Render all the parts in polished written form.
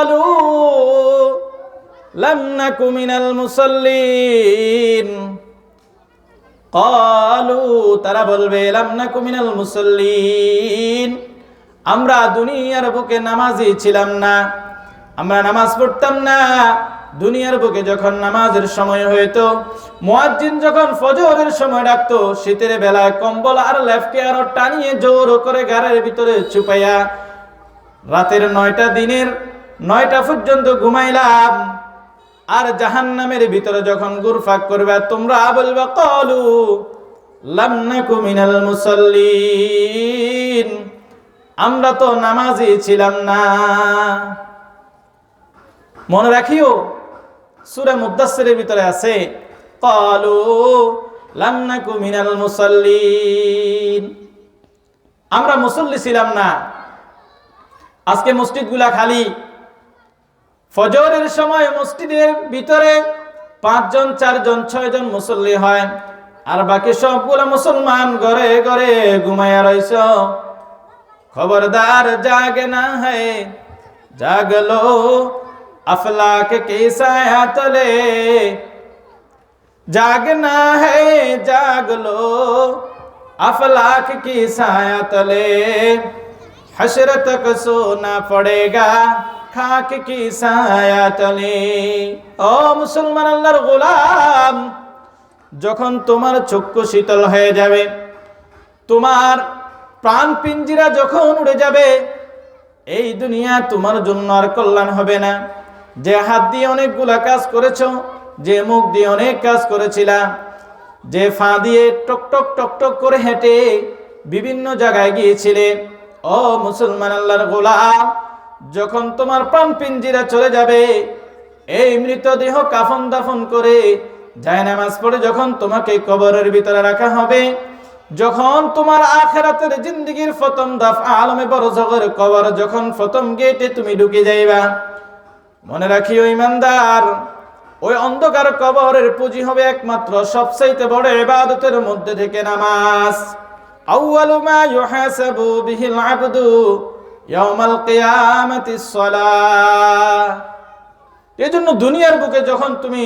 ক্বালু লাম নাকু মিনাল মুসাল্লিন। ক্বালু তারা বলবে লাম নাকু মিনাল মুসাল্লিন, আমরা দুনিয়ার বুকে নামাজি ছিলাম না, আমরা নামাজ পড়তাম না। দুনিয়ার বুকে যখন নামাজের সময় হইতো, মুয়াজ্জিন যখন ফজরের সময় ডাকতো, শীতের বেলায় কম্বল আর লেফকে আরো টানিয়ে জোর করে গাড়ির ভিতরে চুপাইয়া রাতের 9টা দিনের 9টা পর্যন্ত ঘুমাইলাম। আর জাহান্নামের ভিতরে যখন ঘুরপাক করবে, তোমরা বলবে ক্বালু লাম নাকু মিনাল মুসাল্লিন, আমরা তো নামাজি ছিলাম না। মনে রাখিও, সূরা মুদ্দাসসিরের ভিতরে আছে ক্বালু লাম নাকু মিনাল মুসাল্লিন, আমরা মুসল্লি ছিলাম না। আজকে মসজিদগুলা খালি। ফজরের সময় মসজিদের ভিতরে 5 জন 4 জন 6 জন মুসল্লি হয়, আর বাকি সবগুলা মুসলমান ঘরে ঘরে ঘুমায়া রইছ। খবরদার জাগে না है জাগলো अफलाक के साया तले, जागना है जाग लो अफलाक की साया तले, हश्र तक सोना पड़ेगा खाक की साया तले। ओ मुसलमान अल्लाहर গোলাম, যখন তোমার চক্ষু শীতল হয়ে যাবে, তোমার প্রাণ পিঞ্জিরা যখন উড়ে যাবে, এই দুনিয়া তোমার জন্য আর কল্যাণ হবে না। যে হাত দিয়ে অনেকগুলা কাজ করেছো, যে মুখ দিয়ে অনেক কাজ করেছিলা, যে পা দিয়ে টক টক টক টক করে হেঁটে বিভিন্ন জায়গায় গিয়েছিলে, ও মুসলমান আল্লাহর গোলাম, যখন তোমার প্রাণ পিঞ্জিরা চলে যাবে, এই মৃতদেহ কাফন দাফন করে জায়নামাজ পড়ে যখন তোমাকে কবরের ভিতরে রাখা হবে, যখন তোমার আখিরাতের জিন্দেগির প্রথম ধাপ আলমে বরজখের কবর যখন প্রথম গেটে তুমি ঢুকে যাইবা, মনে রাখিও ইমানদার, ওই অন্ধকার কবরের পুঁজি হবে একমাত্র সবচাইতে বড় ইবাদতের মধ্যে থেকে নামাজ। আউয়ালু মা ইউহাসাবু বিহিল আবদু ইয়াউমাল কিয়ামাতিস সালাহ। এজন্য দুনিয়ার বুকে যখন তুমি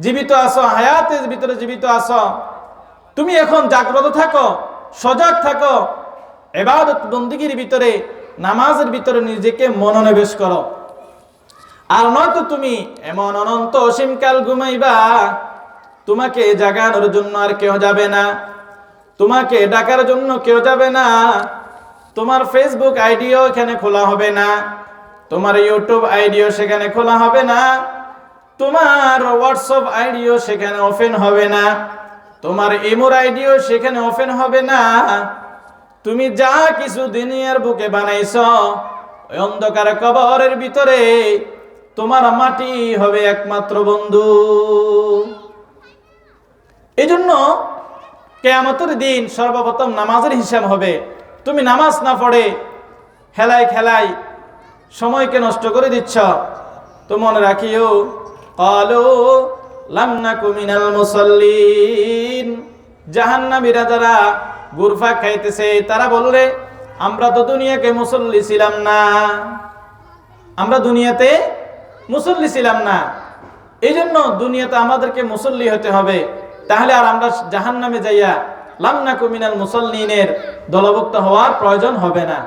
জীবিত আছো, হায়াতের ভিতরে জীবিত আছো, তুমি এখন জাগ্রত থাকো, সজাগ থাকো, ইবাদত বন্দেগীর ভিতরে, নামাজের ভিতরে নিজেকে মনোনিবেশ করো। আর নয়তো তুমি এমন অনন্ত অসীমকাল ঘুমাইবা, তোমাকে জাগানোর জন্য আর কেউ যাবে না, তোমাকে ডাকার জন্য কেউ যাবে না, তোমার ফেসবুক আইডিও এখানে খোলা হবে না, তোমার ইউটিউব আইডিও সেখানে খোলা হবে না, তোমার হোয়াটসঅ্যাপ আইডিও সেখানে ওপেন হবে না, তোমার ইমোর আইডিও সেখানে ওপেন হবে না। তুমি যা কিছু দুনিয়ার বুকে বানাইছো, ওই অন্ধকার কবরের ভিতরে তোমার মাটি হবে একমাত্র বন্ধু। এই জন্য কিয়ামতের দিন সর্বপ্রথম নামাজের হিসাব হবে। তুমি নামাজ না পড়ে খেলায় খেলায় সময়কে নষ্ট করে দিচ্ছ, তো মনে রাখিও ক্বালু লাম নাকু মিনাল মুসাল্লিন, জাহান্নামীরা যারা গুরফা খাইতেছে তারা বললে আমরা তো দুনিয়াকে মুসল্লি ছিলাম না, আমরা দুনিয়াতে মুসল্লি ছিলাম না, এই জন্য দুনিয়াতে আমাদেরকে মুসল্লি হতে হবে। তাহলে আর আমরা জাহান্নামে যাইয়া লাম নাকু মিনাল মুসাল্লিনের দলভুক্ত হওয়ার প্রয়োজন হবে না।